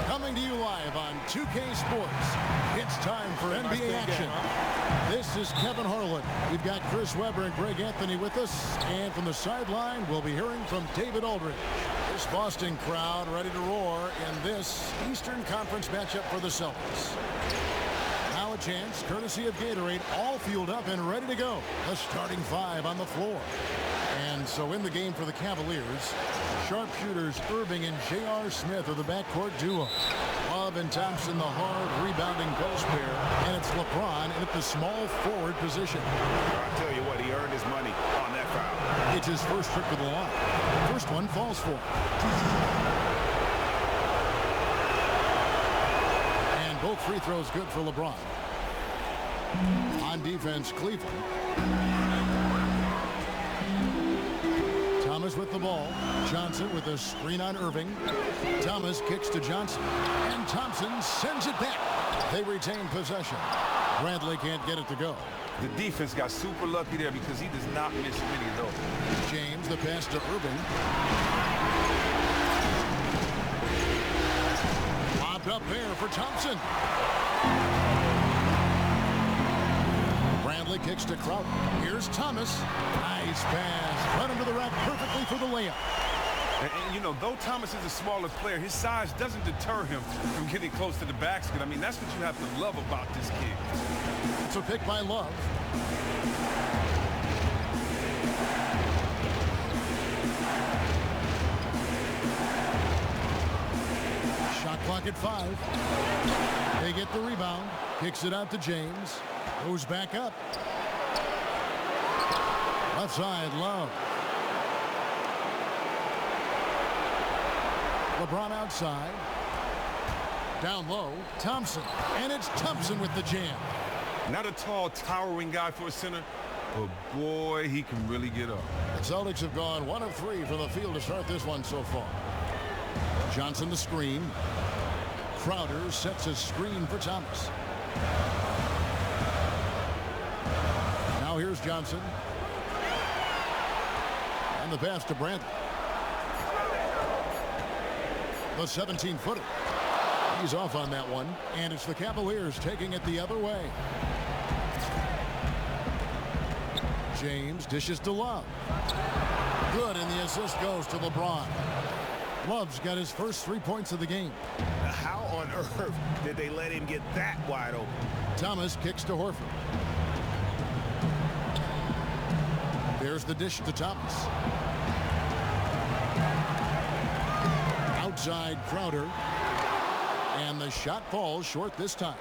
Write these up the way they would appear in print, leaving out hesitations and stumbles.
Coming to you live on 2K Sports, it's time for NBA action. This is Kevin Harlan. We've got Chris Webber and Greg Anthony with us. And from the sideline, we'll be hearing from David Aldridge. This Boston crowd ready to roar in this Eastern Conference matchup for the Celtics. Now a chance, courtesy of Gatorade, all fueled up and ready to go. The starting five on the floor. And so in the game for the Cavaliers, sharpshooters Irving and J.R. Smith are the backcourt duo. Love and Thompson, the hard rebounding post pair. And it's LeBron at the small forward position. I tell you what, he earned his money on that foul. It's his first trip to the line. First one falls for him. And both free throws good for LeBron. On defense, Cleveland. Thomas with the ball. Johnson with a screen on Irving. Thomas kicks to Johnson. And Thompson sends it back. They retain possession. Bradley can't get it to go. The defense got super lucky there because he does not miss many of those. James, the pass to Irving. Lobbed up there for Thompson. Bradley kicks to Crowder. Here's Thomas. Nice pass. Right under the rack perfectly for the layup. And, you know, though Thomas is a smaller player, his size doesn't deter him from getting close to the basket. I mean, that's what you have to love about this kid. It's a pick by Love. Shot clock at 5. They get the rebound. Kicks it out to James. Goes back up. Left side, Love. LeBron outside. Down low, Thompson. And it's Thompson with the jam. Not a tall, towering guy for a center, but boy, he can really get up. The Celtics have gone 1 of 3 from the field to start this one so far. Johnson the screen. Crowder sets a screen for Thomas. Now here's Johnson. And the pass to Brandt. The 17-footer. He's off on that one. And it's the Cavaliers taking it the other way. James dishes to Love. Good, and the assist goes to LeBron. Love's got his first 3 points of the game. How on earth did they let him get that wide open? Thomas kicks to Horford. There's the dish to Thomas. Outside Crowder. And the shot falls short this time.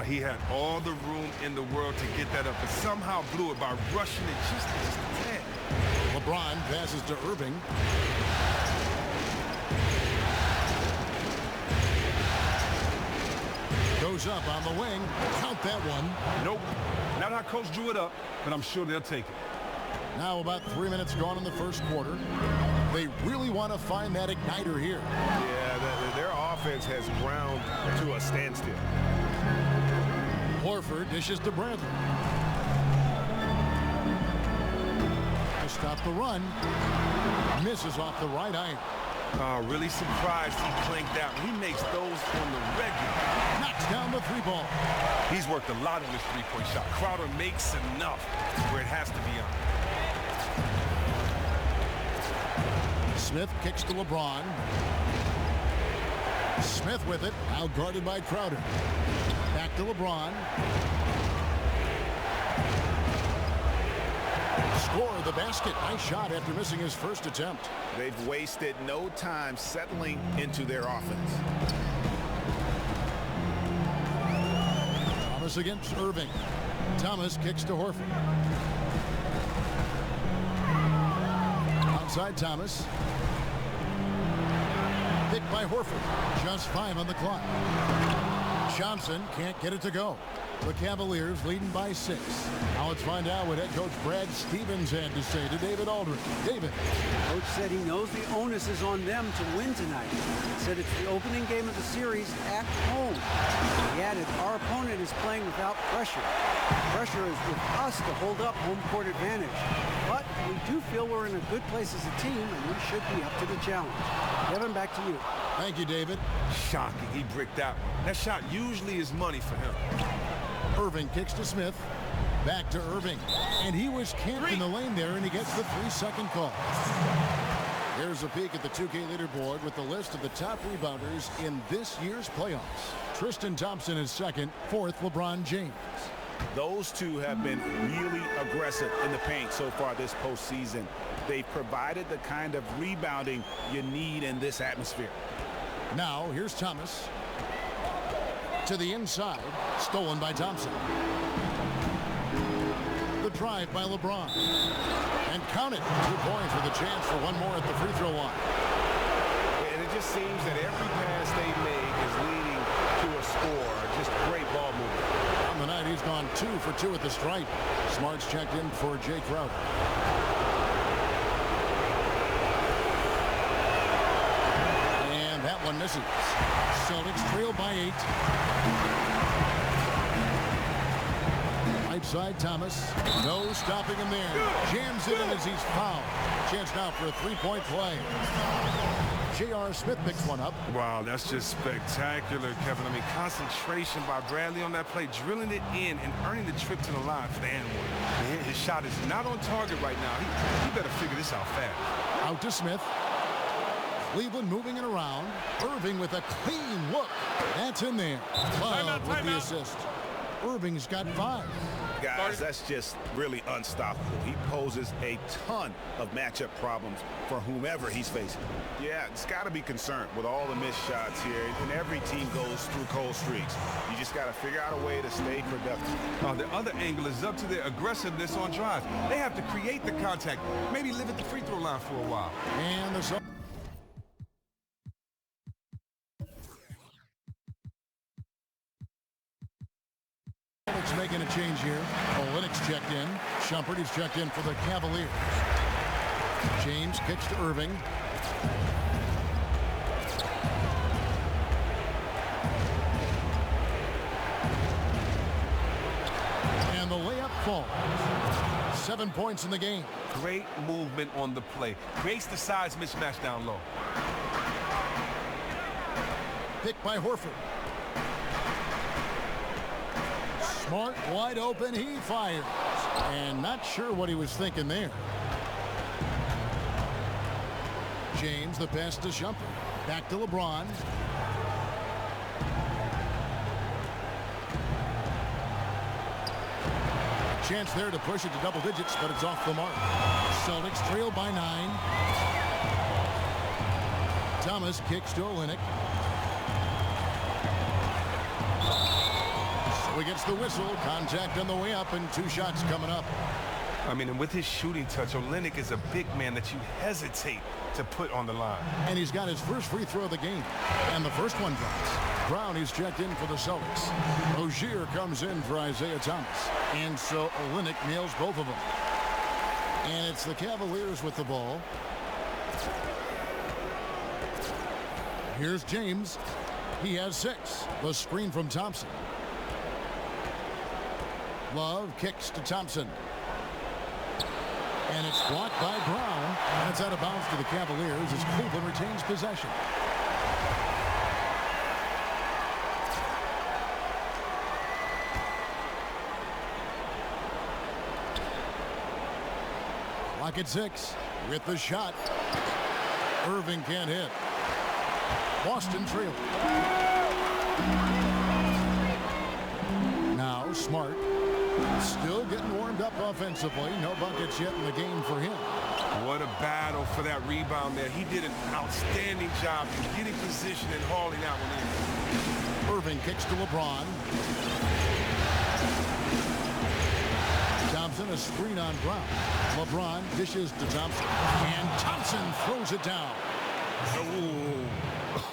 He had all the room in the world to get that up, but somehow blew it by rushing it just a tad. LeBron passes to Irving. Goes up on the wing. Count that one. Nope. Not how coach drew it up, but I'm sure they'll take it. Now about 3 minutes gone in the first quarter. They really want to find that igniter here. Yeah, their offense has ground to a standstill. Horford dishes to Bradley. To stop the run. Misses off the right iron. Really surprised he clanked out. He makes those on the regular. Knocks down the 3-ball. He's worked a lot on this three-point shot. Crowder makes enough where it has to be on. Smith kicks to LeBron. Smith with it, now guarded by Crowder. Back to LeBron. score the basket. Nice shot after missing his first attempt. They've wasted no time settling into their offense. Thomas against Irving. Thomas kicks to Horford. Outside Thomas. Picked by Horford. Just 5 on the clock. Johnson can't get it to go. The Cavaliers leading by 6. Now let's find out what head coach Brad Stevens had to say to David Aldridge. David. Coach said he knows the onus is on them to win tonight. He said it's the opening game of the series at home. He added, our opponent is playing without pressure. Pressure is with us to hold up home court advantage. But we do feel we're in a good place as a team, and we should be up to the challenge. Kevin, back to you. Thank you, David. Shocking. He bricked out. That shot usually is money for him. Irving kicks to Smith. Back to Irving. And he was camped in the lane there, and he gets the 3-second call. Here's a peek at the 2K leaderboard with the list of the top rebounders in this year's playoffs. Tristan Thompson is second, fourth LeBron James. Those two have been really aggressive in the paint so far this postseason. They've provided the kind of rebounding you need in this atmosphere. Now, here's Thomas. To the inside, stolen by Thompson. The drive by LeBron. And count it. 2 points with a chance for one more at the free throw line. And it just seems that every pass they make is leading to a score. Just great ball movement. On the night, he's gone 2 for 2 at the stripe. Smart's checked in for Jay Crowder. And that one misses. Celtics trail by 8. Right side, Thomas. No stopping him there. Jams it in as he's fouled. Chance now for a 3-point play. J.R. Smith picks one up. Wow, that's just spectacular, Kevin. I mean, concentration by Bradley on that play, drilling it in and earning the trip to the line for the and one. His shot is not on target right now. He better figure this out fast. Out to Smith. Cleveland moving it around. Irving with a clean look. That's in there. Love with the assist. Irving's got 5. Guys, that's just really unstoppable. He poses a ton of matchup problems for whomever he's facing. Yeah, it's got to be concerned with all the missed shots here, and every team goes through cold streaks. You just got to figure out a way to stay productive. The other angle is up to their aggressiveness on drives. They have to create the contact, maybe live at the free throw line for a while. And the making a change here. Olynyk's checked in. Shumpert is checked in for the Cavaliers. James kicks to Irving. And the layup falls. 7 points in the game. Great movement on the play. Creates the size mismatch down low. Picked by Horford. Smart, wide open, he fires. And not sure what he was thinking there. James, the pass to Shumpert. Back to LeBron. Chance there to push it to double digits, but it's off the mark. Celtics trail by 9. Thomas kicks to Olynyk. He gets the whistle. Contact on the way up, and 2 shots coming up. I mean, and with his shooting touch, Olynyk is a big man that you hesitate to put on the line. And he's got his first free throw of the game. And the first one drops. Brown is checked in for the Celtics. Rozier comes in for Isaiah Thomas. And so Olynyk nails both of them. And it's the Cavaliers with the ball. Here's James. He has 6. The screen from Thompson. Love kicks to Thompson. And it's blocked by Brown. That's out of bounds to the Cavaliers as Cleveland retains possession. Clock at 6 with the shot. Irving can't hit. Boston trailing. Now Smart Still getting warmed up offensively. No buckets yet in the game for him. What a battle for that rebound there. He did an outstanding job in getting position and hauling that one in. Irving kicks to LeBron. Thompson, a screen on Brown. LeBron dishes to Thompson. And Thompson throws it down.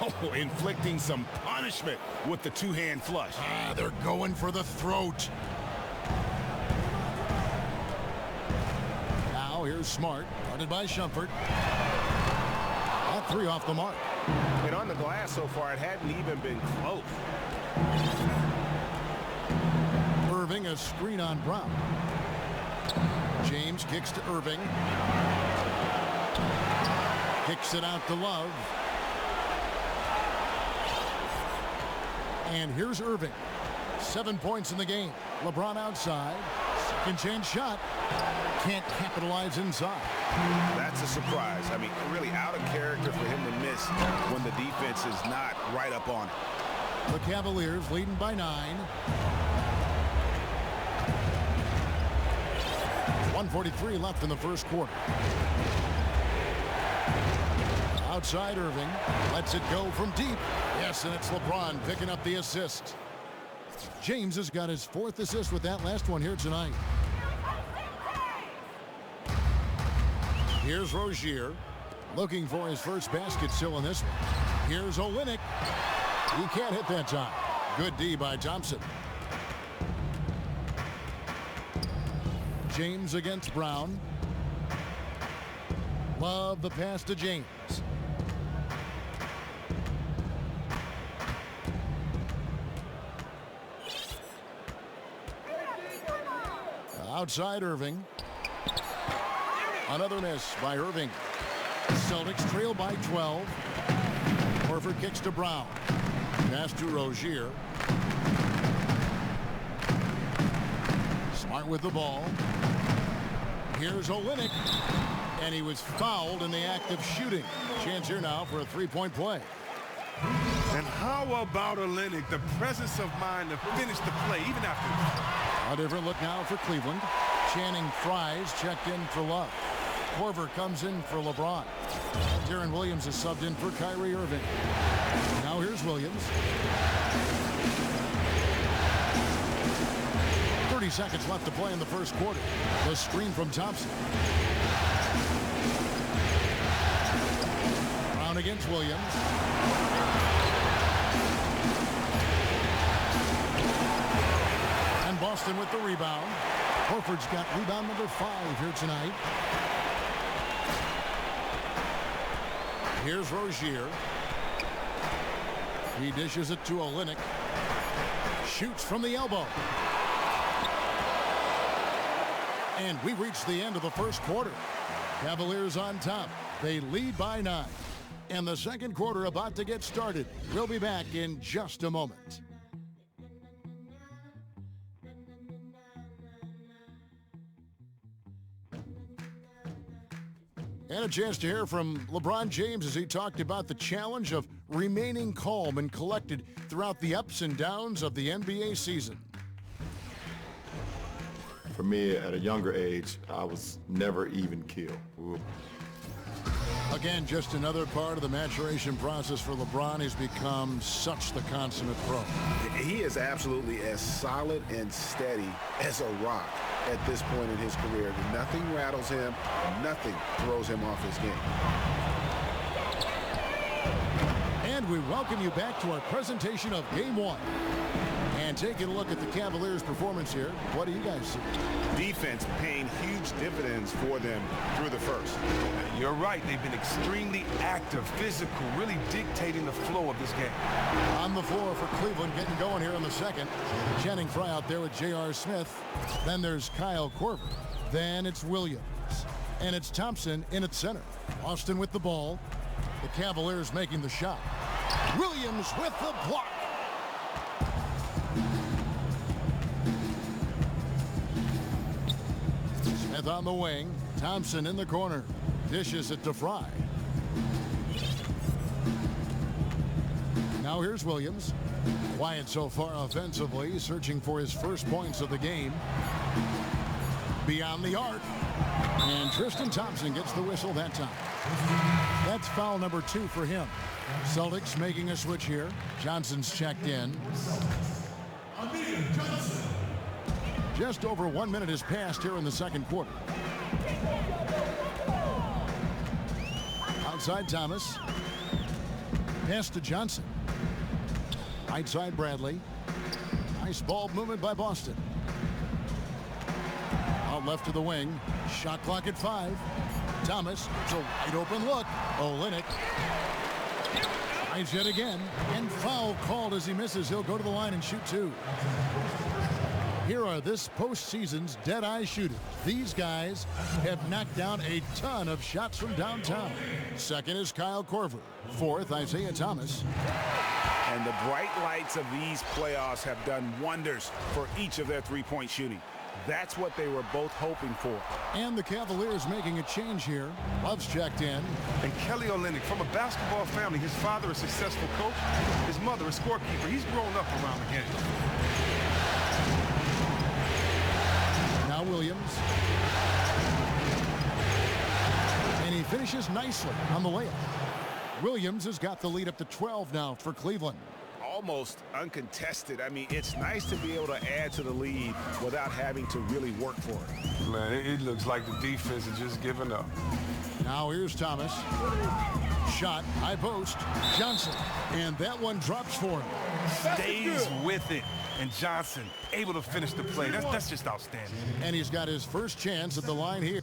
Oh, inflicting some punishment with the two-hand flush. They're going for the throat. Now here's Smart, guarded by Shumpert. That three off the mark. And on the glass so far, it hadn't even been close. Irving, a screen on Brown. James kicks to Irving. Kicks it out to Love. And here's Irving. 7 points in the game. LeBron outside. Second chance shot. Can't capitalize inside. That's a surprise. I mean, really out of character for him to miss when the defense is not right up on it. The Cavaliers leading by 9. 1:43 left in the first quarter. Outside Irving. Lets it go from deep. Yes, and it's LeBron picking up the assist. James has got his 4th assist with that last one here tonight. Here's Rozier. Looking for his first basket still in this one. Here's Olynyk. He can't hit that time. Good D by Thompson. James against Brown. Love the pass to James. Outside Irving. Another miss by Irving. Celtics trail by 12. Horford kicks to Brown. Pass to Rozier. Smart with the ball. Here's Olynyk. And he was fouled in the act of shooting. Chance here now for a three-point play. And how about Olynyk? The presence of mind to finish the play, even after. A different look now for Cleveland. Channing Frye's checked in for Love. Korver comes in for LeBron. Darren Williams is subbed in for Kyrie Irving. Now here's Williams. 30 seconds left to play in the first quarter. The screen from Thompson. Brown against Williams. And Boston with the rebound. Horford's got rebound number 5 here tonight. Here's Rozier. He dishes it to Olynyk. Shoots from the elbow. And we reach the end of the first quarter. Cavaliers on top. They lead by 9. And the second quarter about to get started. We'll be back in just a moment. And a chance to hear from LeBron James as he talked about the challenge of remaining calm and collected throughout the ups and downs of the NBA season. For me, at a younger age, I was never even killed. Again, just another part of the maturation process for LeBron. He's become such the consummate pro. He is absolutely as solid and steady as a rock at this point in his career. Nothing rattles him, nothing throws him off his game. And we welcome you back to our presentation of Game 1. And taking a look at the Cavaliers' performance here, what do you guys see? Defense paying huge dividends for them through the first. You're right. They've been extremely active, physical, really dictating the flow of this game. On the floor for Cleveland, getting going here in the second. Channing Frye out there with J.R. Smith. Then there's Kyle Korver. Then it's Williams. And it's Thompson in at center. Austin with the ball. The Cavaliers making the shot. Williams with the block. Smith on the wing. Thompson in the corner. Dishes it to Frye. Now here's Williams. Quiet so far offensively, searching for his first points of the game. Beyond the arc. And Tristan Thompson gets the whistle that time. That's foul number 2 for him. Celtics making a switch here. Johnson's checked in. Just over 1 minute has passed here in the second quarter. Outside Thomas. Pass to Johnson. Right side Bradley. Nice ball movement by Boston. Out left to the wing. Shot clock at 5. Thomas. It's a wide open look. Olynyk. Tries yet again. And foul called as he misses. He'll go to the line and shoot 2. Here are this postseason's dead-eye shooters. These guys have knocked down a ton of shots from downtown. Second is Kyle Korver. Fourth, Isaiah Thomas. And the bright lights of these playoffs have done wonders for each of their three-point shooting. That's what they were both hoping for. And the Cavaliers making a change here. Love's checked in. And Kelly Olynyk, from a basketball family, his father a successful coach, his mother a scorekeeper. He's grown up around the game. Now Williams. And he finishes nicely on the layup. Williams has got the lead up to 12 now for Cleveland. Almost uncontested. I mean, it's nice to be able to add to the lead without having to really work for it. Man, it looks like the defense is just giving up. Now here's Thomas. Shot, high post, Johnson. And that one drops for him. Stays with it. And Johnson able to finish the play. That's just outstanding. And he's got his first chance at the line here.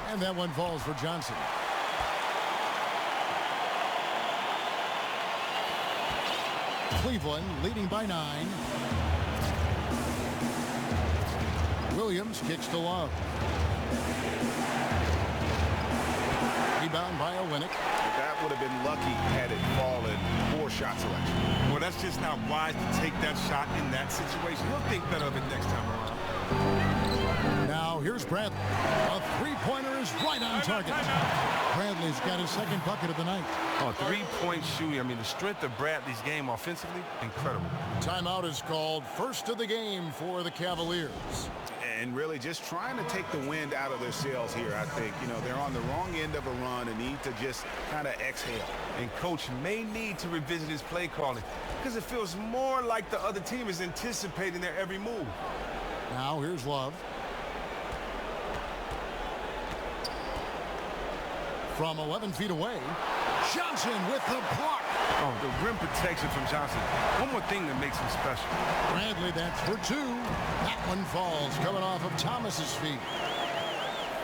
And that one falls for Johnson. Cleveland leading by 9. Williams kicks to Love. Rebound by Olynyk. That would have been lucky had it fallen. Poor shot selection. Well, that's just not wise to take that shot in that situation. He'll think better of it next time around. Now here's Bradley. A three-pointer is right on target. Bradley's got his second bucket of the night. Oh, three-point shooting. I mean, the strength of Bradley's game offensively, incredible. Timeout is called. First of the game for the Cavaliers. And really just trying to take the wind out of their sails here, I think. You know, they're on the wrong end of a run and need to just kind of exhale. And Coach may need to revisit his play calling because it feels more like the other team is anticipating their every move. Now here's Love. From 11 feet away, Johnson with the block. Oh, the rim protection from Johnson. One more thing that makes him special. Bradley, that's for 2. That one falls, coming off of Thomas's feet.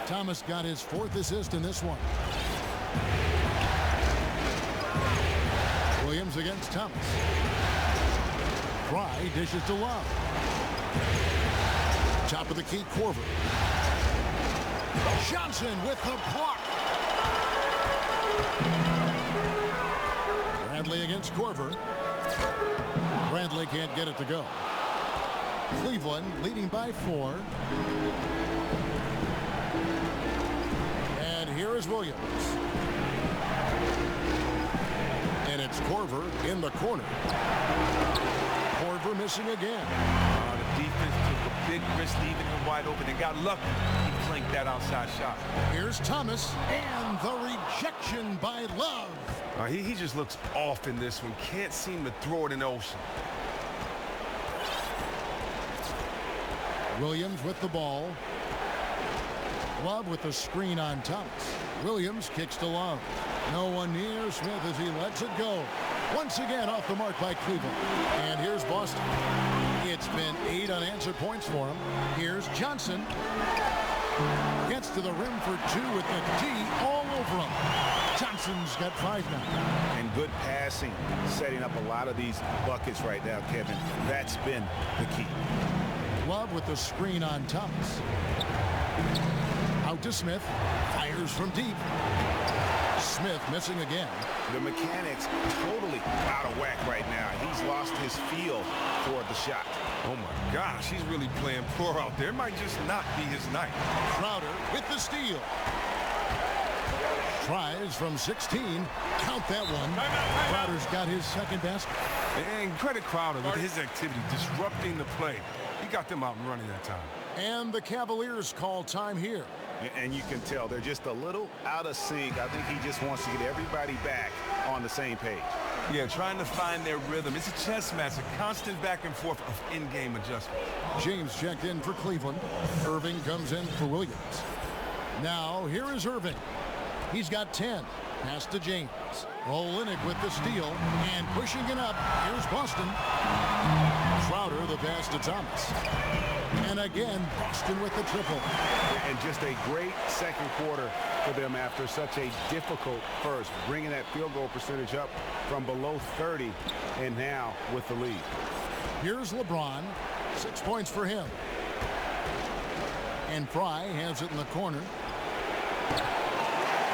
Thomas got his 4th assist in this one. Williams against Thomas. Fry dishes to Love. Top of the key, Korver. Johnson with the block. Bradley against Korver. Bradley can't get it to go. Cleveland leading by 4. And here is Williams. And it's Korver in the corner. Korver missing again. The defense took a big risk leaving him wide open and got lucky. He flanked that outside shot. Here's Thomas and the rejection by Love. He just looks off in this one. Can't seem to throw it in the ocean. Williams with the ball. Love with the screen on Thomas. Williams kicks to Love. No one near Smith as he lets it go. Once again off the mark by Cleveland. And here's Boston. been 8 unanswered points for him. Here's Johnson. Gets to the rim for 2 with the D all over him. Johnson's got 5 now. And good passing, setting up a lot of these buckets right now, Kevin. That's been the key. Love with the screen on Thomas. Out to Smith. Fires from deep. Smith missing again. The mechanics totally out of whack right now. He's lost his feel for the shot. Oh my gosh, he's really playing poor out there. Might just not be his night. Crowder with the steal. Tries from 16. Count that one. Crowder's got his second basket. And credit Crowder with his activity, disrupting the play. He got them out and running that time. And the Cavaliers call time here. And you can tell they're just a little out of sync. I think he just wants to get everybody back on the same page. Yeah, trying to find their rhythm. It's a chess match, a constant back and forth of in-game adjustment. James checked in for Cleveland. Irving comes in for Williams. Now, here is Irving. He's got 10. Pass to James. Olynyk with the steal. And pushing it up. Here's Boston. Crowder the pass to Thomas. And again, Boston with the triple. And just a great second quarter for them after such a difficult first. Bringing that field goal percentage up from below 30 and now with the lead. Here's LeBron. 6 points for him. And Fry has it in the corner.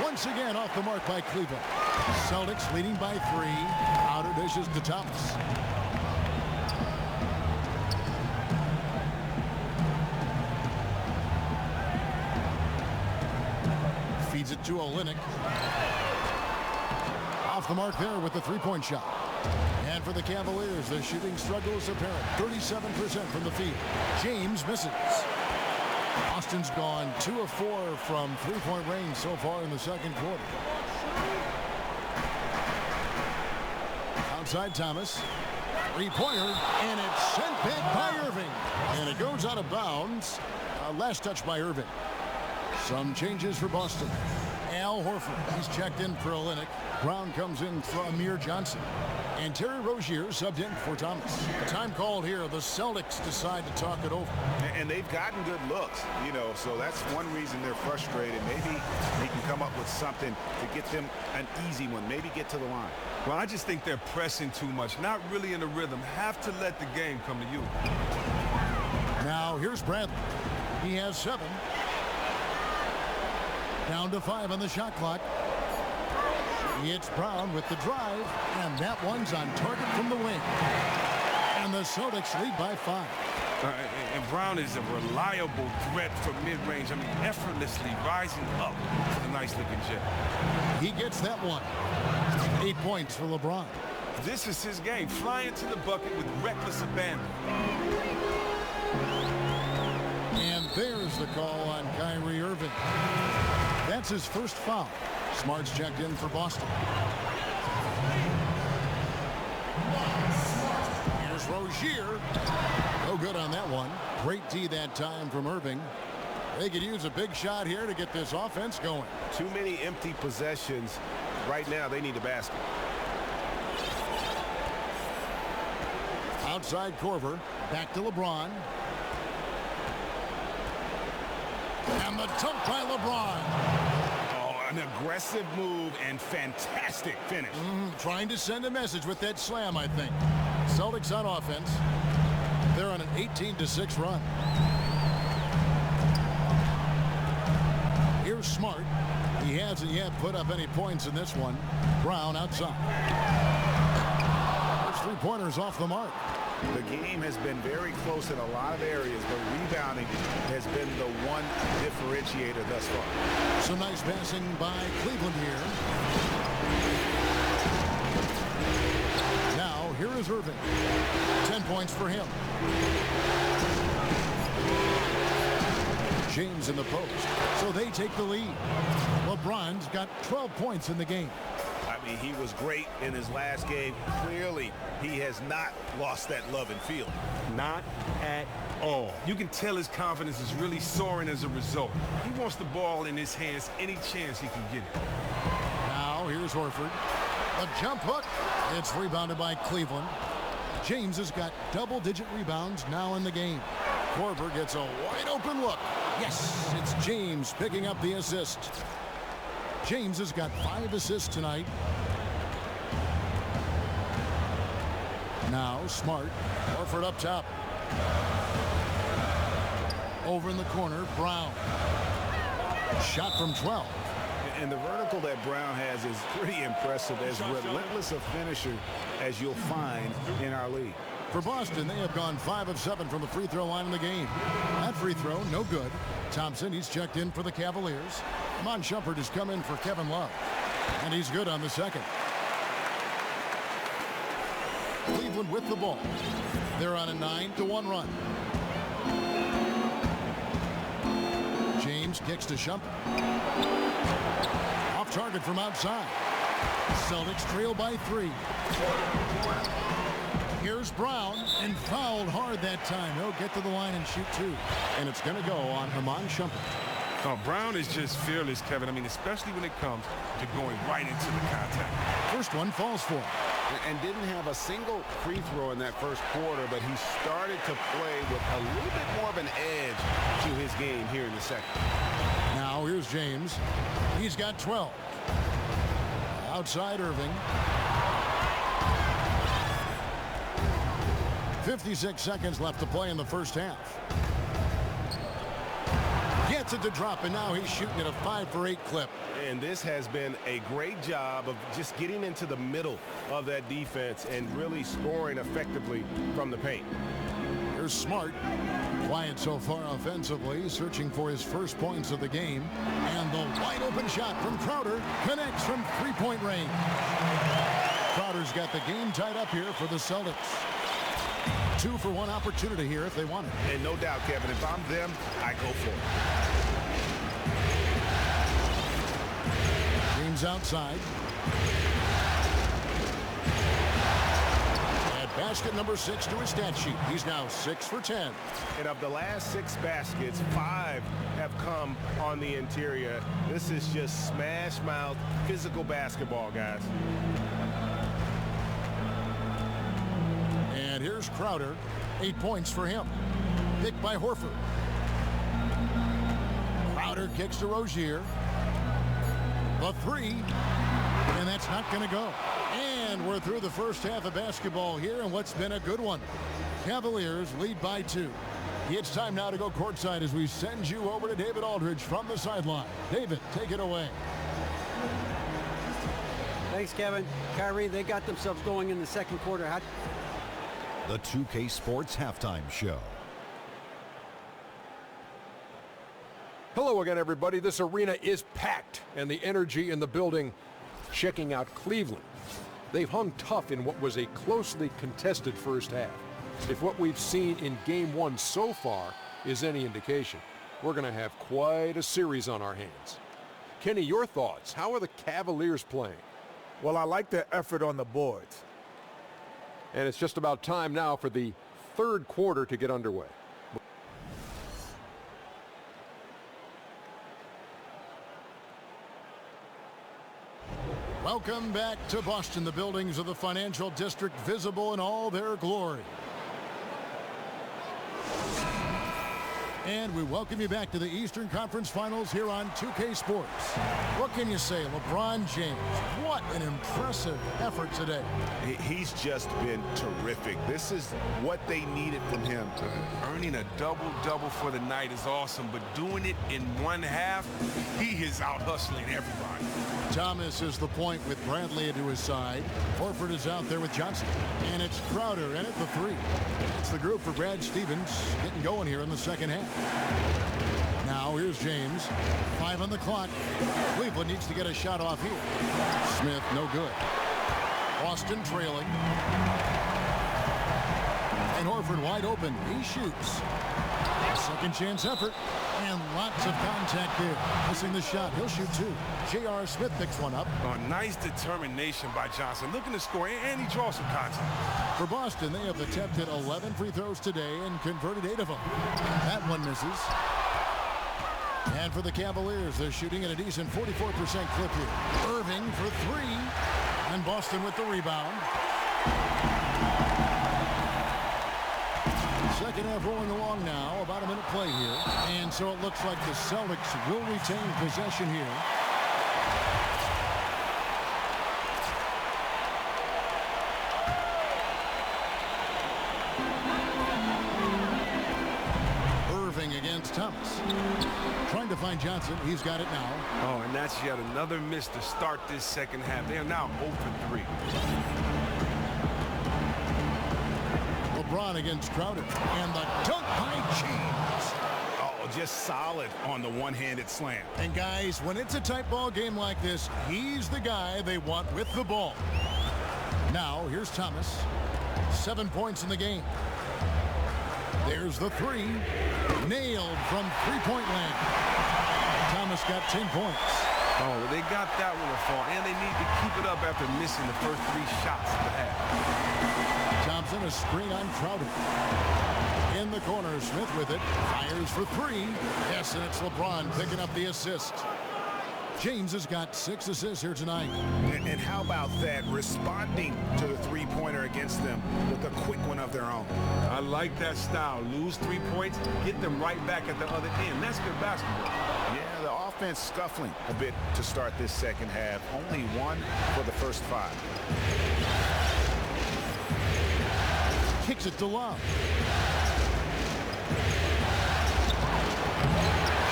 Once again off the mark by Cleveland. Celtics leading by 3. Outer dishes to Thomas. Feeds it to Olynyk. Off the mark there with the 3-point shot. And for the Cavaliers, the shooting struggle is apparent. 37% from the field. James misses. Austin's gone 2 of 4 from 3-point range so far in the second quarter. Outside Thomas. 3-pointer, and it's sent back by Irving. And it goes out of bounds. Last touch by Irving. Some changes for Boston. Al Horford, he's checked in for Olynyk. Brown comes in for Amir Johnson. And Terry Rozier subbed in for Thomas. Time called here. The Celtics decide to talk it over. And they've gotten good looks, you know, so that's one reason they're frustrated. Maybe they can come up with something to get them an easy one. Maybe get to the line. Well, I just think they're pressing too much. Not really in a rhythm. Have to let the game come to you. Now, here's Bradley. He has 7. Down to 5 on the shot clock. It's Brown with the drive, and that one's on target from the wing. And the Celtics lead by 5. And Brown is a reliable threat from mid-range. I mean, effortlessly rising up with a nice-looking jet. He gets that one. 8 points for LeBron. This is his game, flying to the bucket with reckless abandon. And there's the call on Kyrie Irving. That's his first foul. Smart's checked in for Boston. Here's Rozier. No good on that one. Great D that time from Irving. They could use a big shot here to get this offense going. Too many empty possessions. Right now, they need a basket. Outside Korver. Back to LeBron. And the dunk by LeBron. An aggressive move and fantastic finish. Trying to send a message with that slam, I think. Celtics on offense. They're on an 18-6 run. Here's Smart. He hasn't yet put up any points in this one. Brown outside. Those 3-pointers off the mark. The game has been very close in a lot of areas, but rebounding has been the one differentiator thus far. Some nice passing by Cleveland here. Now, here is Irving. 10 points for him. James in the post. So they take the lead. LeBron's got 12 points in the game. I mean, he was great in his last game. Clearly, he has not lost that love and feeling. Not at all. You can tell his confidence is really soaring as a result. He wants the ball in his hands any chance he can get it. Now, here's Horford. A jump hook. It's rebounded by Cleveland. James has got double-digit rebounds now in the game. Korver gets a wide-open look. Yes, it's James picking up the assist. James has got 5 assists tonight. Now Smart. Horford up top. Over in the corner, Brown. Shot from 12. And the vertical that Brown has is pretty impressive, as relentless a finisher as you'll find in our league. For Boston, they have gone 5 of 7 from the free throw line in the game. That free throw, no good. Thompson, he's checked in for the Cavaliers. Iman Shumpert has come in for Kevin Love. And he's good on the second. Cleveland with the ball. They're on a 9-1 run. James kicks to Shumpert. Off target from outside. Celtics trail by 3. Here's Brown, and fouled hard that time. He'll get to the line and shoot 2. And it's going to go on Iman Shumpert. Oh, Brown is just fearless, Kevin. I mean, especially when it comes to going right into the contact. First one falls for him. And didn't have a single free throw in that first quarter, but he started to play with a little bit more of an edge to his game here in the second. Now here's James. He's got 12. Outside Irving. 56 seconds left to play in the first half. Gets it to drop, and now he's shooting at a 5 for 8 clip. And this has been a great job of just getting into the middle of that defense and really scoring effectively from the paint. Here's Smart. Quiet so far offensively, searching for his first points of the game. And the wide open shot from Crowder connects from 3-point range. Crowder's got the game tied up here for the Celtics. 2 for 1 opportunity here if they want it. And no doubt, Kevin, if I'm them, I go for it. James outside. At basket number 6 to his stat sheet. He's now 6 for 10. And of the last 6 baskets, 5 have come on the interior. This is just smash mouth physical basketball, guys. And here's Crowder. 8 points for him. Picked by Horford. Crowder kicks to Rozier. The 3. And that's not going to go. And we're through the first half of basketball here, and what's been a good one. Cavaliers lead by 2. It's time now to go courtside as we send you over to David Aldridge from the sideline. David, take it away. Thanks, Kevin. Kyrie, they got themselves going in the second quarter. The 2K Sports Halftime Show. Hello again, everybody. This arena is packed, and the energy in the building checking out Cleveland. They've hung tough in what was a closely contested first half. If what we've seen in Game 1 so far is any indication, we're going to have quite a series on our hands. Kenny, your thoughts? How are the Cavaliers playing? Well, I like their effort on the boards. And it's just about time now for the third quarter to get underway. Welcome back to Boston, the buildings of the financial district visible in all their glory. And we welcome you back to the Eastern Conference Finals here on 2K Sports. What can you say? LeBron James, what an impressive effort today. He's just been terrific. This is what they needed from him. Earning a double-double for the night is awesome, but doing it in one half, he is out hustling everybody. Thomas is the point with Bradley to his side. Horford is out there with Johnson. And it's Crowder in at the 3. It's the group for Brad Stevens getting going here in the second half. Now here's James. 5 on the clock. Cleveland needs to get a shot off here. Smith, no good. Boston trailing. And Horford wide open. He shoots. Second chance effort. And lots of contact there. Missing the shot. He'll shoot 2. J.R. Smith picks one up. Oh, nice determination by Johnson. Looking to score, and he draws some contact. For Boston, they have attempted 11 free throws today and converted 8 of them. That one misses. And for the Cavaliers, they're shooting at a decent 44% clip here. Irving for 3. And Boston with the rebound. Second half rolling along now. About a minute play here. And so it looks like the Celtics will retain possession here. Against Thomas. Trying to find Johnson. He's got it now. Oh, and that's yet another miss to start this second half. They are now 0 for 3. LeBron against Crowder. And the dunk by James. Oh, just solid on the one-handed slam. And guys, when it's a tight ball game like this, he's the guy they want with the ball. Now, here's Thomas. 7 points in the game. There's the three. Nailed from three-point land. Thomas got 10 points. Oh, they got that one to fall, and they need to keep it up after missing the first 3 shots of the half. Thompson, a screen on Crowder. In the corner, Smith with it. Fires for 3. Yes, and it's LeBron picking up the assist. James has got 6 assists here tonight. And how about that, responding to the three-pointer against them with a quick one of their own. I like that style. Lose 3 points, get them right back at the other end. That's good basketball. Yeah, the offense scuffling a bit to start this second half. Only 1 for the first 5. Kicks it to Love.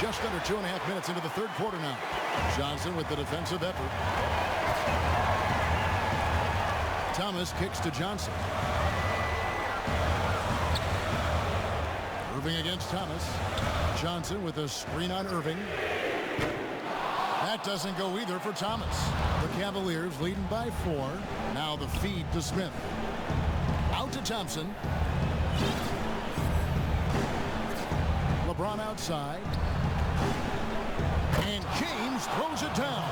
Just under 2.5 minutes into the third quarter now. Johnson with the defensive effort. Thomas kicks to Johnson. Irving against Thomas. Johnson with a screen on Irving. That doesn't go either for Thomas. The Cavaliers leading by 4. Now the feed to Smith. Out to Thompson. LeBron outside. And James throws it down.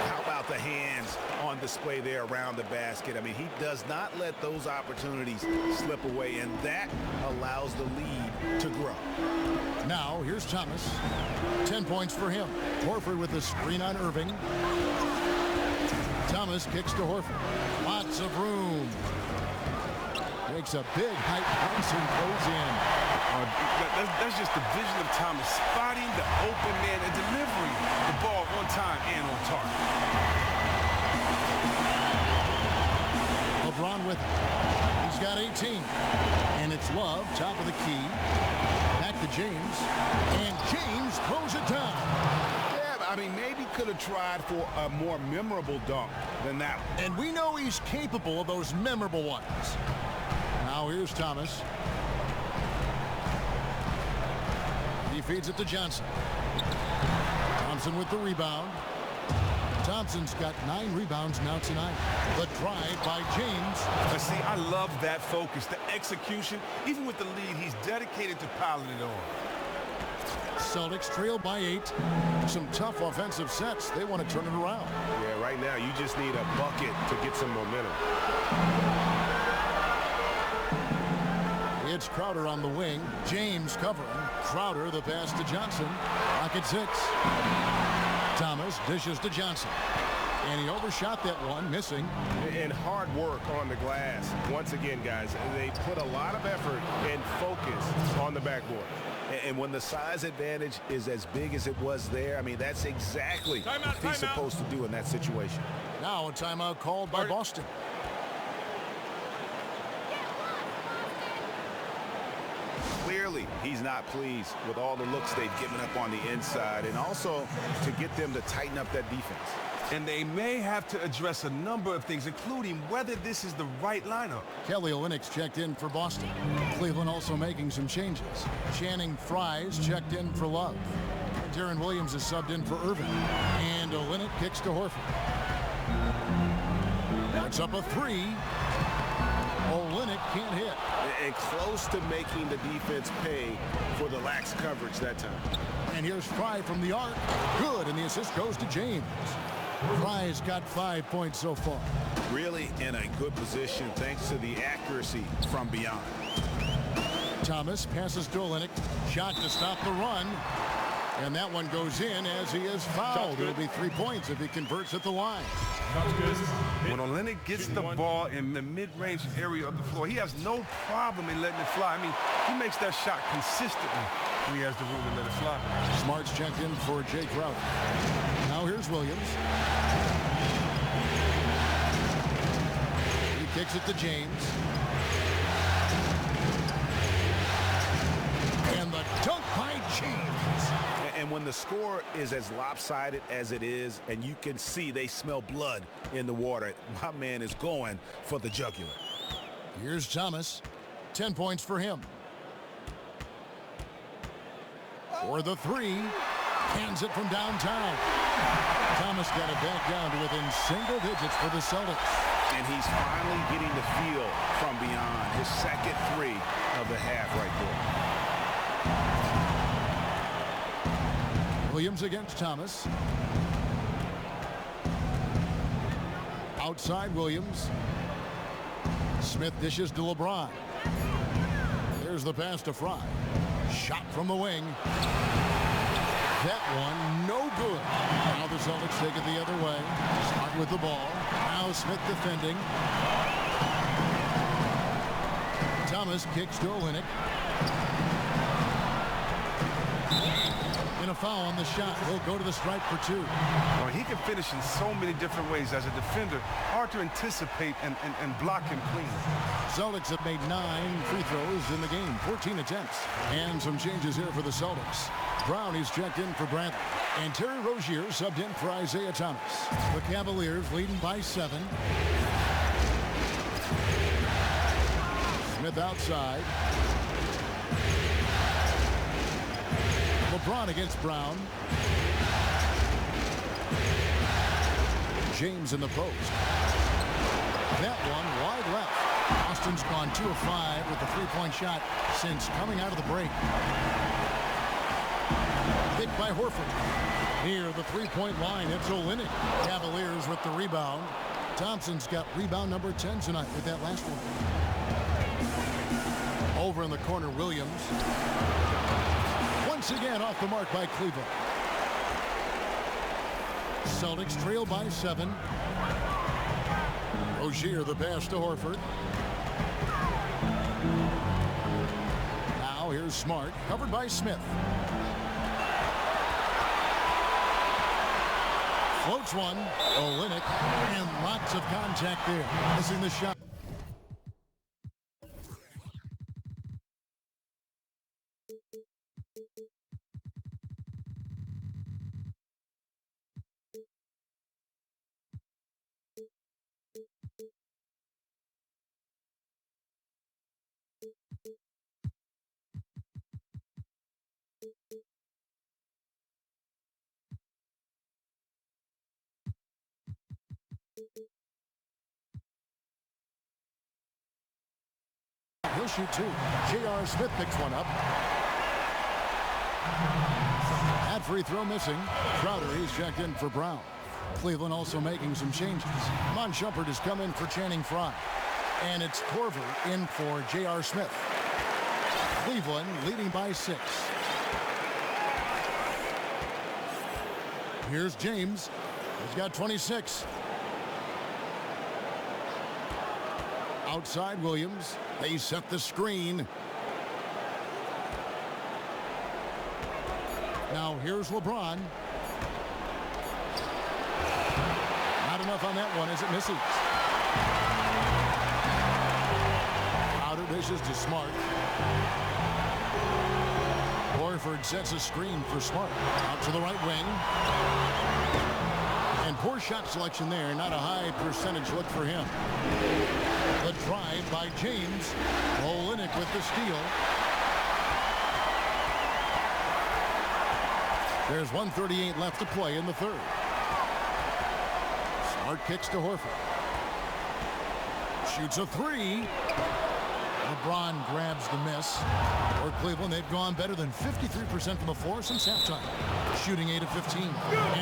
How about the hands on display there around the basket? I mean, he does not let those opportunities slip away, and that allows the lead to grow. Now, here's Thomas. 10 points for him. Horford with the screen on Irving. Thomas kicks to Horford. Lots of room. Makes a big height bounce and goes in. That's just the vision of Thomas, spotting the open man and delivering the ball on time and on target. LeBron with it. He's got 18. And it's Love, top of the key. Back to James. And James throws it down. Yeah, I mean, maybe could have tried for a more memorable dunk than that one. And we know he's capable of those memorable ones. Now here's Thomas. He feeds it to Johnson. Thompson with the rebound. Thompson's got 9 rebounds now tonight. The drive by James. But see, I love that focus, the execution. Even with the lead, he's dedicated to piling it on. Celtics trail by 8. Some tough offensive sets. They want to turn it around. Yeah, right now you just need a bucket to get some momentum. It's Crowder on the wing. James covering. Crowder, the pass to Johnson. Pocket 6. Thomas dishes to Johnson. And he overshot that one, missing. And hard work on the glass. Once again, guys, they put a lot of effort and focus on the backboard. And when the size advantage is as big as it was there, I mean, that's exactly what he's supposed to do in that situation. Now a timeout called by Boston. Clearly, he's not pleased with all the looks they've given up on the inside, and also to get them to tighten up that defense. And they may have to address a number of things, including whether this is the right lineup. Kelly Olynyk's checked in for Boston. Cleveland also making some changes. Channing Frye's checked in for Love. Darren Williams is subbed in for Irving. And Olynyk kicks to Horford. That's up a 3. Olynyk can't hit. And close to making the defense pay for the lax coverage that time. And here's Frye from the arc. Good, and the assist goes to James. Frye's got 5 points so far. Really in a good position thanks to the accuracy from beyond. Thomas passes to Olynyk. Shot to stop the run. And that one goes in as he is fouled. It'll be 3 points if he converts at the line. When Olynyk gets the ball in the mid-range area of the floor, he has no problem in letting it fly. I mean, he makes that shot consistently when he has the room to let it fly. Smart's checked in for Jay Crowder. Now here's Williams. He kicks it to James. And the dunk by James. And when the score is as lopsided as it is, and you can see they smell blood in the water, my man is going for the jugular. Here's Thomas. 10 points for him. For the three. Hands it from downtown. Thomas got it back down to within single digits for the Celtics. And he's finally getting the feel from beyond. His second three of the half right there. Williams against Thomas. Outside Williams. Smith dishes to LeBron. There's the pass to Fry. Shot from the wing. That one no good. Now the Celtics take it the other way. Smart with the ball. Now Smith defending. Thomas kicks to Olynyk. And a foul on the shot. He'll go to the stripe for two. Well, he can finish in so many different ways as a defender. Hard to anticipate and block him clean. Celtics have made 9 free throws in the game. 14 attempts. And some changes here for the Celtics. Brown is checked in for Bradley. And Terry Rozier subbed in for Isaiah Thomas. The Cavaliers leading by 7. Smith outside. LeBron against Brown. James in the post. That one wide left. Austin's gone 2 of 5 with the three-point shot since coming out of the break. Hit by Horford. Near the three-point line, it's Olynyk. Cavaliers with the rebound. Thompson's got rebound number 10 tonight with that last one. Over in the corner, Williams. Once again off the mark by Cleveland. Celtics trail by 7. Rozier the pass to Horford. Now here's Smart, covered by Smith. Floats one. Olynyk, and lots of contact there. Missing the shot. He'll shoot 2. J.R. Smith picks one up. That free throw missing. Crowder, he's checked in for Brown. Cleveland also making some changes. Mon Shumpert has come in for Channing Frye. And it's Corver in for J.R. Smith. Cleveland leading by 6. Here's James. He's got 26. Outside Williams. They set the screen. Now here's LeBron. Not enough on that one as it misses. Crowder dishes to Smart. Horford sets a screen for Smart. Out to the right wing. And poor shot selection there. Not a high percentage look for him. The drive by James. Olynyk with the steal. There's 1:38 left to play in the third. Smart kicks to Horford. Shoots a 3. LeBron grabs the miss. For Cleveland, they've gone better than 53% from the floor since halftime. Shooting 8 of 15.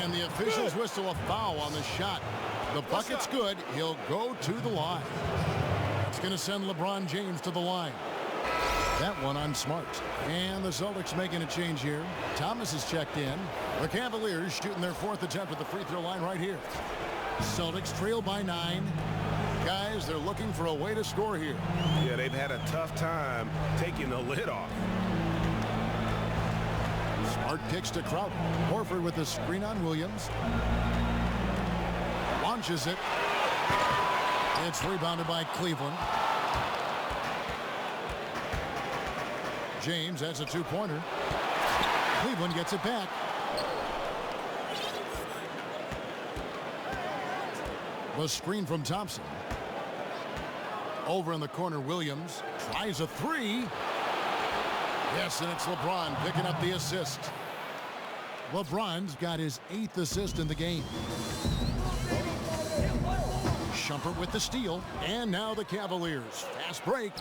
And the officials whistle a foul on the shot. The bucket's good. He'll go to the line. It's going to send LeBron James to the line. That one on Smart. And the Celtics making a change here. Thomas is checked in. The Cavaliers shooting their 4th attempt at the free throw line right here. Celtics trail by 9. Guys, they're looking for a way to score here. Yeah, they've had a tough time taking the lid off. Smart kicks to Crowder. Horford with the screen on Williams. Launches it. It's rebounded by Cleveland. James has a 2-pointer. Cleveland gets it back. The screen from Thompson. Over in the corner, Williams tries a 3. Yes, and it's LeBron picking up the assist. LeBron's got his 8th assist in the game. Shumpert with the steal. And now the Cavaliers. Fast break.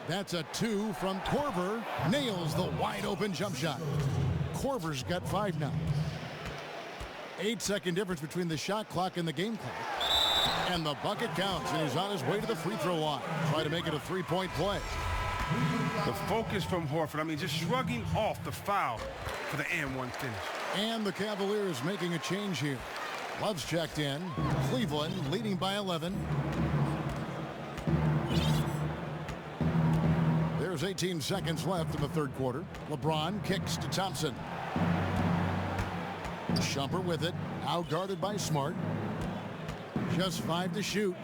That's a 2 from Korver. Nails the wide open jump shot. Korver's got 5 now. 8-second difference between the shot clock and the game clock. And the bucket counts, and he's on his way to the free throw line. Try to make it a 3-point play. The focus from Horford, I mean, just shrugging off the foul for the and-1 finish. And the Cavaliers making a change here. Love's checked in. Cleveland leading by 11. There's 18 seconds left in the 3rd quarter. LeBron kicks to Thompson. Shumpert with it. Out guarded by Smart. Just 5 to shoot.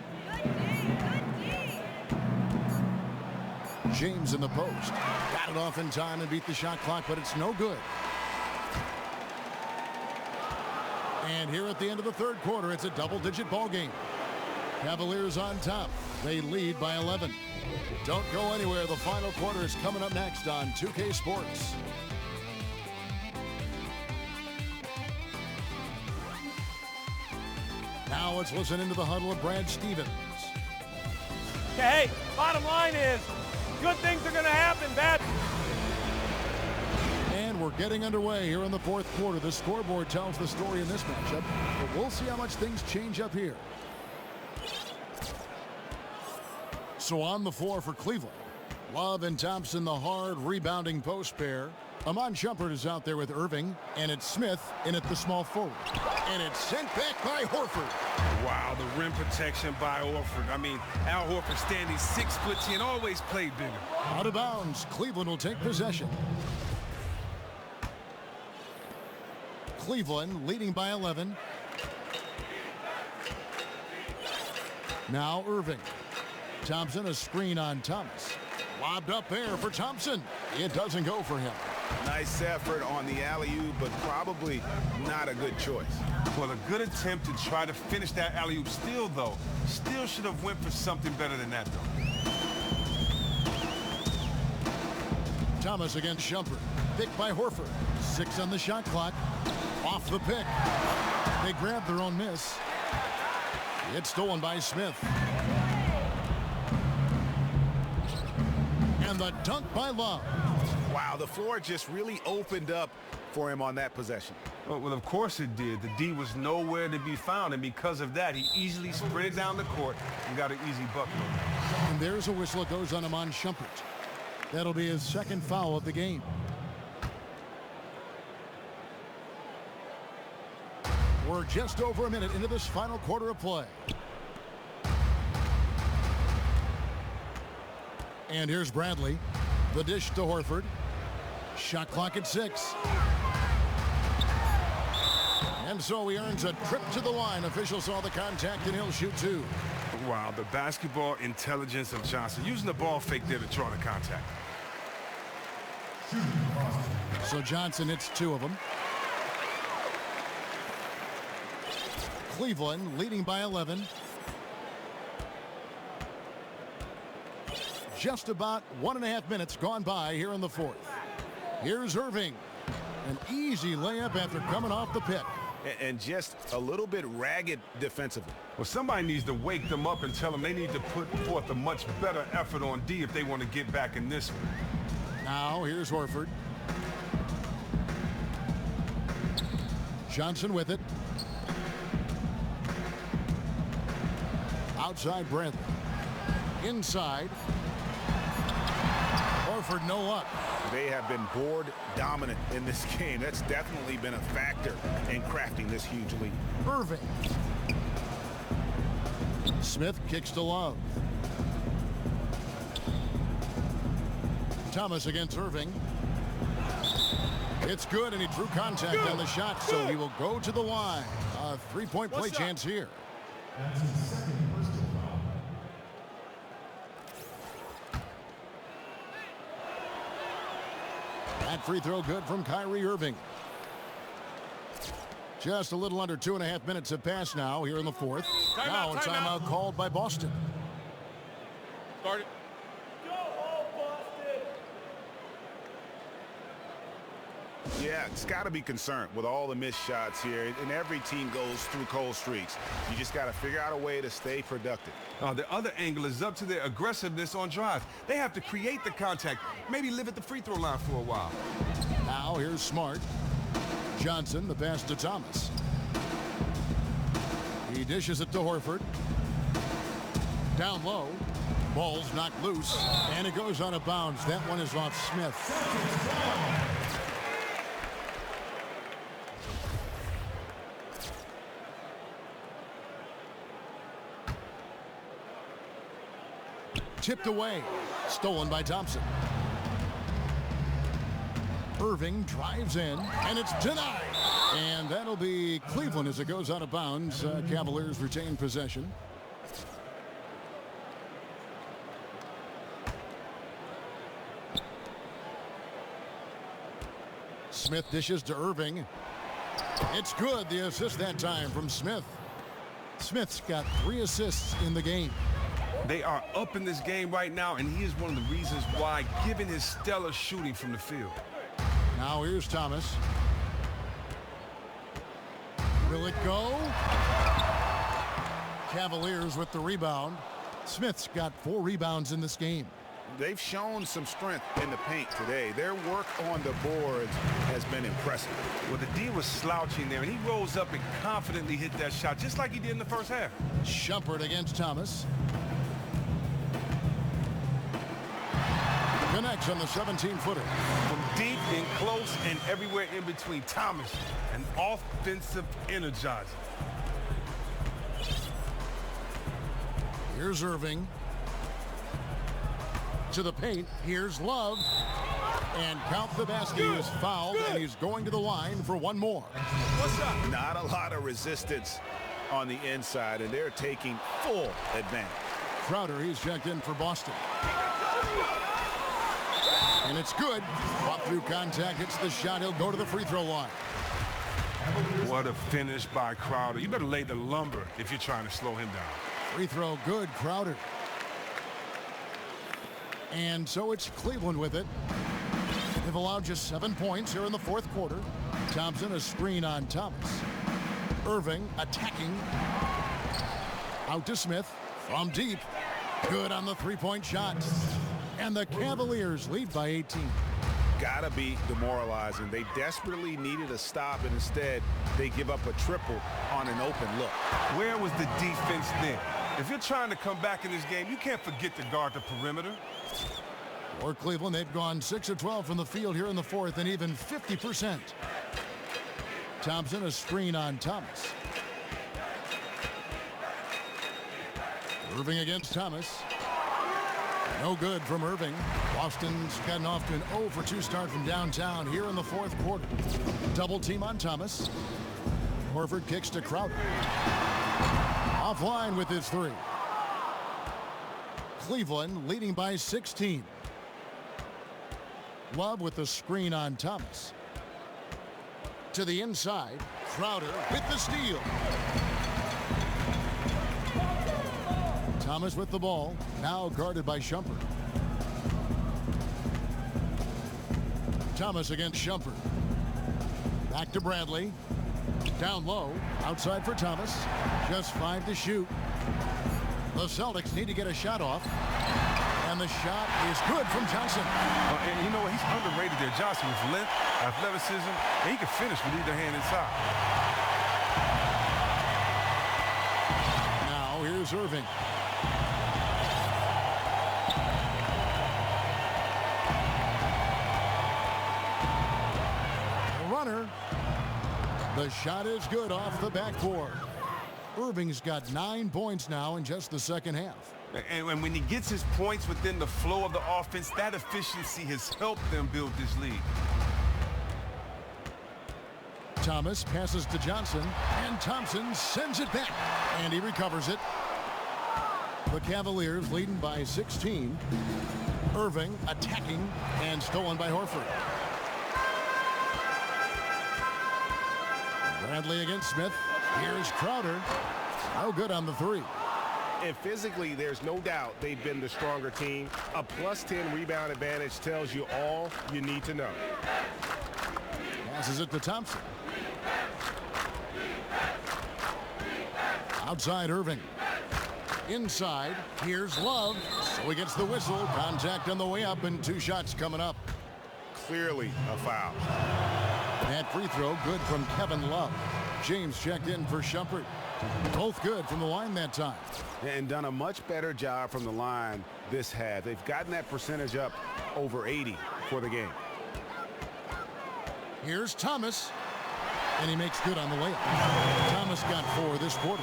James in the post. Got it off in time and beat the shot clock, but it's no good. And here at the end of the 3rd quarter, it's a double-digit ball game. Cavaliers on top. They lead by 11. Don't go anywhere. The final quarter is coming up next on 2K Sports. Now let's listen into the huddle of Brad Stevens. Hey, bottom line is, good things are going to happen, bad. And we're getting underway here in the 4th quarter. The scoreboard tells the story in this matchup, but we'll see how much things change up here. So on the floor for Cleveland, Love and Thompson, the hard rebounding post pair. Amon Shumpert is out there with Irving, and it's Smith in at the small forward. And it's sent back by Horford. Wow, the rim protection by Horford. I mean, Al Horford standing 6'10", always played bigger. Out of bounds, Cleveland will take possession. Cleveland leading by 11. Now Irving. Thompson, a screen on Thomas. Lobbed up there for Thompson. It doesn't go for him. Nice effort on the alley-oop, but probably not a good choice. Well, a good attempt to try to finish that alley-oop still, though. Still should have went for something better than that, though. Thomas against Shumpert. Picked by Horford. 6 on the shot clock. Off the pick. They grab their own miss. It's stolen by Smith. And the dunk by Love. Wow, the floor just really opened up for him on that possession. Well, of course it did. The D was nowhere to be found, and because of that, he easily spread down the court and got an easy bucket. And there's a whistle that goes on Amon Shumpert. That'll be his 2nd foul of the game. We're just over a minute into this final quarter of play. And here's Bradley. The dish to Horford. Shot clock at 6. And so he earns a trip to the line. Officials saw the contact, and he'll shoot 2. Wow, the basketball intelligence of Johnson. Using the ball fake there to draw the contact. So Johnson hits 2 of them. Cleveland leading by 11. Just about 1.5 minutes gone by here in the 4th. Here's Irving. An easy layup after coming off the pick. And just a little bit ragged defensively. Well, somebody needs to wake them up and tell them they need to put forth a much better effort on D if they want to get back in this one. Now here's Horford. Johnson with it. Outside Bradley. Inside. Horford, no luck. They have been board dominant in this game. That's definitely been a factor in crafting this huge lead. Irving. Smith kicks to Love. Thomas against Irving. It's good, and he drew contact on the shot, so he will go to the line. A three-point play chance here. That free throw good from Kyrie Irving. Just a little under 2.5 minutes have passed now here in the fourth. Now a timeout called by Boston. Start it. Yeah, it's got to be concerned with all the missed shots here, and every team goes through cold streaks. You just got to figure out a way to stay productive. The other angle is up to their aggressiveness on drives. They have to create the contact, maybe live at the free throw line for a while. Now here's Smart. Johnson, the pass to Thomas. He dishes it to Horford. Down low. Ball's knocked loose, and it goes out of bounds. That one is off Smith. Tipped away. Stolen by Thompson. Irving drives in, and it's denied. And that'll be Cleveland as it goes out of bounds. Cavaliers retain possession. Smith dishes to Irving. It's good. The assist that time from Smith. Smith's got 3 assists in the game. They are up in this game right now, and he is one of the reasons why, given his stellar shooting from the field. Now here's Thomas. Will it go? Cavaliers with the rebound. Smith's got 4 rebounds in this game. They've shown some strength in the paint today. Their work on the boards has been impressive. Well, the D was slouching there, and he rose up and confidently hit that shot, just like he did in the first half. Shumpert against Thomas. Connects on the 17-footer. From deep and close and everywhere in between. Thomas, an offensive energizer. Here's Irving. To the paint. Here's Love. And count the basket. He is fouled, and he's going to the line for one more. What's up? Not a lot of resistance on the inside, and they're taking full advantage. Crowder, he's checked in for Boston. And it's good. Fought through contact, hits the shot. He'll go to the free throw line. What a finish by Crowder. You better lay the lumber if you're trying to slow him down. Free throw good, Crowder. And so it's Cleveland with it. They've allowed just 7 points here in the fourth quarter. Thompson, a screen on Thomas. Irving attacking. Out to Smith from deep. Good on the three-point shot. And the Cavaliers lead by 18. Gotta be demoralizing. They desperately needed a stop, and instead they give up a triple on an open look. Where was the defense then? If you're trying to come back in this game, you can't forget to guard the perimeter. For Cleveland, they've gone 6 of 12 from the field here in the fourth, and even 50%. Thompson, a screen on Thomas. Irving against Thomas. No good from Irving. Boston's gotten off to an 0 for 2 start from downtown here in the fourth quarter. Double team on Thomas. Horford kicks to Crowder. Offline with his 3. Cleveland leading by 16. Love with the screen on Thomas. To the inside. Crowder with the steal. Thomas with the ball, now guarded by Shumpert. Thomas against Shumpert. Back to Bradley. Down low, outside for Thomas. Just 5 to shoot. The Celtics need to get a shot off. And the shot is good from Johnson. And you know what? He's underrated there. Johnson with length, athleticism, and he can finish with either hand inside. Now here's Irving. three-pointer. The shot is good off the backboard. Irving's got 9 points now in just the second half. And when he gets his points within the flow of the offense, that efficiency has helped them build this lead. Thomas passes to Johnson, and Thompson sends it back, and he recovers it. The Cavaliers leading by 16. Irving attacking, and stolen by Horford. Bradley against Smith. Here's Crowder. No good on the three. And physically, there's no doubt they've been the stronger team. A +10 rebound advantage tells you all you need to know. Passes it to Thompson. Outside Irving. Inside, here's Love. So he gets the whistle. Contact on the way up, and 2 shots coming up. Clearly a foul. That free throw good from Kevin Love. James checked in for Shumpert. Both good from the line that time. And done a much better job from the line this half. They've gotten that percentage up over 80 for the game. Here's Thomas. And he makes good on the layup. Thomas got 4 this quarter.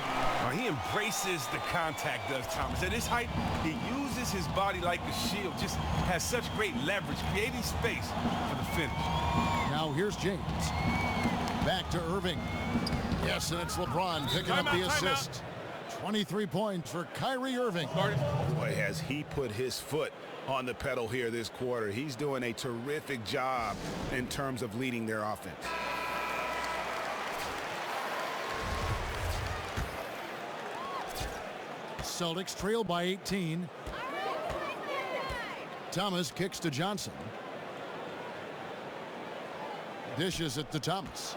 He embraces the contact, does Thomas. At his height, he uses his body like a shield. Just has such great leverage, creating space for the finish. Now here's James. Back to Irving. Yes, and it's LeBron picking up the assist. 23 points for Kyrie Irving. Boy, has he put his foot on the pedal here this quarter. He's doing a terrific job in terms of leading their offense. Celtics trail by 18. Thomas kicks to Johnson. Dishes it to Thomas.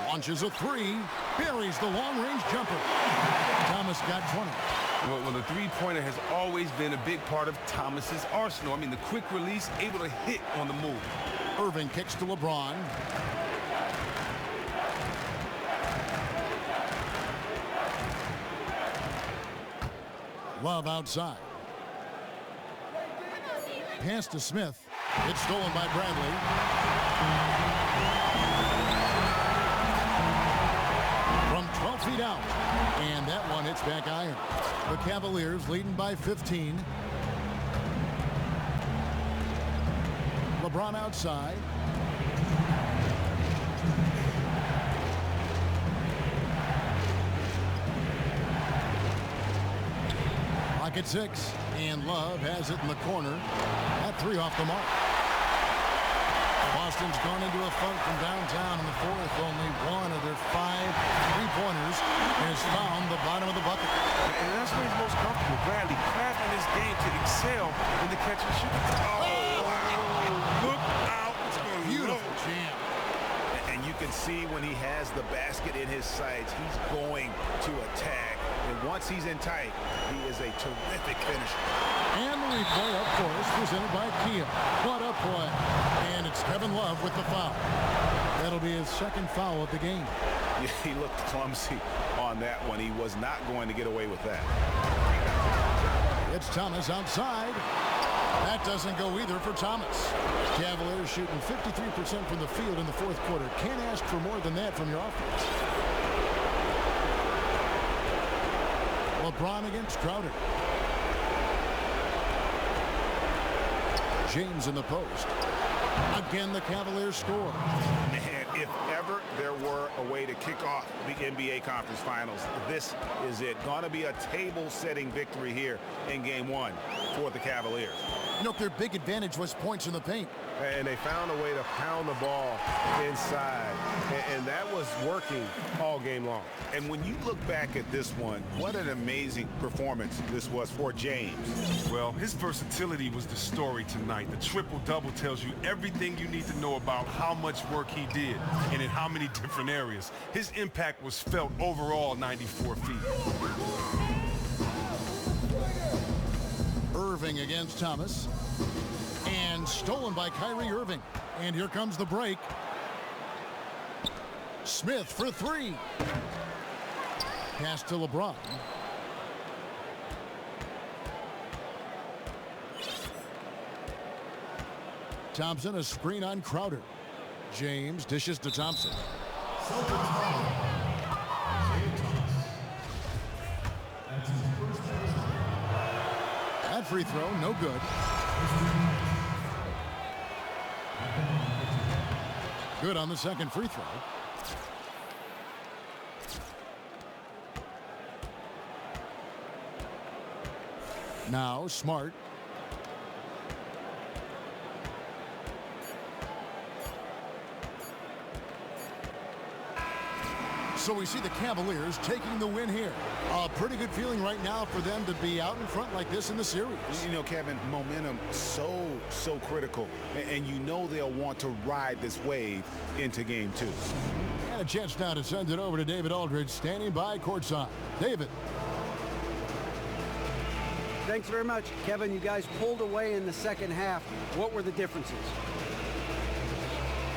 Launches a 3. Buries the long-range jumper. Thomas got 20. Well, the three-pointer has always been a big part of Thomas's arsenal. I mean, the quick release, able to hit on the move. Irving kicks to LeBron. Love outside. Pass to Smith. It's stolen by Bradley. From 12 feet out. And that one hits back iron. The Cavaliers leading by 15. LeBron outside. At 6, and Love has it in the corner. That 3 off the mark. Boston's gone into a funk from downtown in the fourth. Only one of their 5 3-pointers has found the bottom of the bucket. And that's where he's most comfortable. Bradley crafting his game to excel in the catch and shoot. Oh, look out. Beautiful jam. And you can see when he has the basket in his sights, he's going to attack. And once he's in tight, he is a terrific finisher. And the replay, of course, presented by Kia. What a play. And it's Kevin Love with the foul. That'll be his second foul of the game. Yeah, he looked clumsy on that one. He was not going to get away with that. It's Thomas outside. That doesn't go either for Thomas. Cavaliers shooting 53% from the field in the fourth quarter. Can't ask for more than that from your offense. LeBron against Crowder. James in the post. Again, the Cavaliers score. Man, if ever there were a way to kick off the NBA Conference Finals, this is it. Gonna be a table-setting victory here in Game 1 for the Cavaliers. You know, their big advantage was points in the paint. And they found a way to pound the ball inside. And that was working all game long. And when you look back at this one, what an amazing performance this was for James. Well, his versatility was the story tonight. The triple-double tells you everything you need to know about how much work he did and in how many different areas. His impact was felt overall 94 feet. Irving against Thomas. And stolen by Kyrie Irving. And here comes the break. Smith for 3. Pass to LeBron. Thompson, a screen on Crowder. James dishes to Thompson. That free throw, no good. Good on the second free throw. Now Smart. So we see the Cavaliers taking the win here. A pretty good feeling right now for them to be out in front like this in the series. You know, Kevin, momentum so critical. And you know they'll want to ride this wave into game 2. And a chance now to send it over to David Aldridge, standing by courtside. David. Thanks very much, Kevin. You guys pulled away in the second half. What were the differences?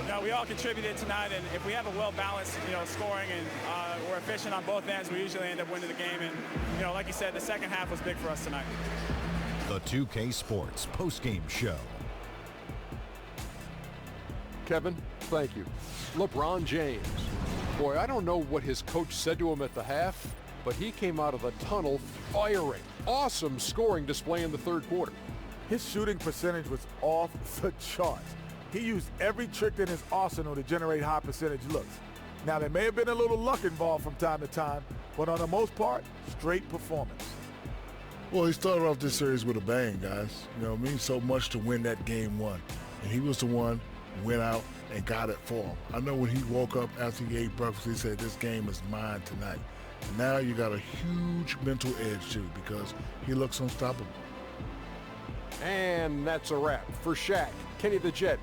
No, we all contributed tonight, and if we have a well-balanced, scoring and we're efficient on both ends, we usually end up winning the game. And, like you said, the second half was big for us tonight. The 2K Sports postgame show. Kevin, thank you. LeBron James. Boy, I don't know what his coach said to him at the half, but he came out of the tunnel firing. Awesome scoring display in the third quarter. His shooting percentage was off the charts. He used every trick in his arsenal to generate high percentage looks. Now, there may have been a little luck involved from time to time, but on the most part, straight performance. Well, he started off this series with a bang, guys. It means so much to win that game 1. And he was the one who went out and got it for him. I know when he woke up after he ate breakfast, he said, this game is mine tonight. And now you got a huge mental edge, too, because he looks unstoppable. And that's a wrap for Shaq, Kenny the Jet,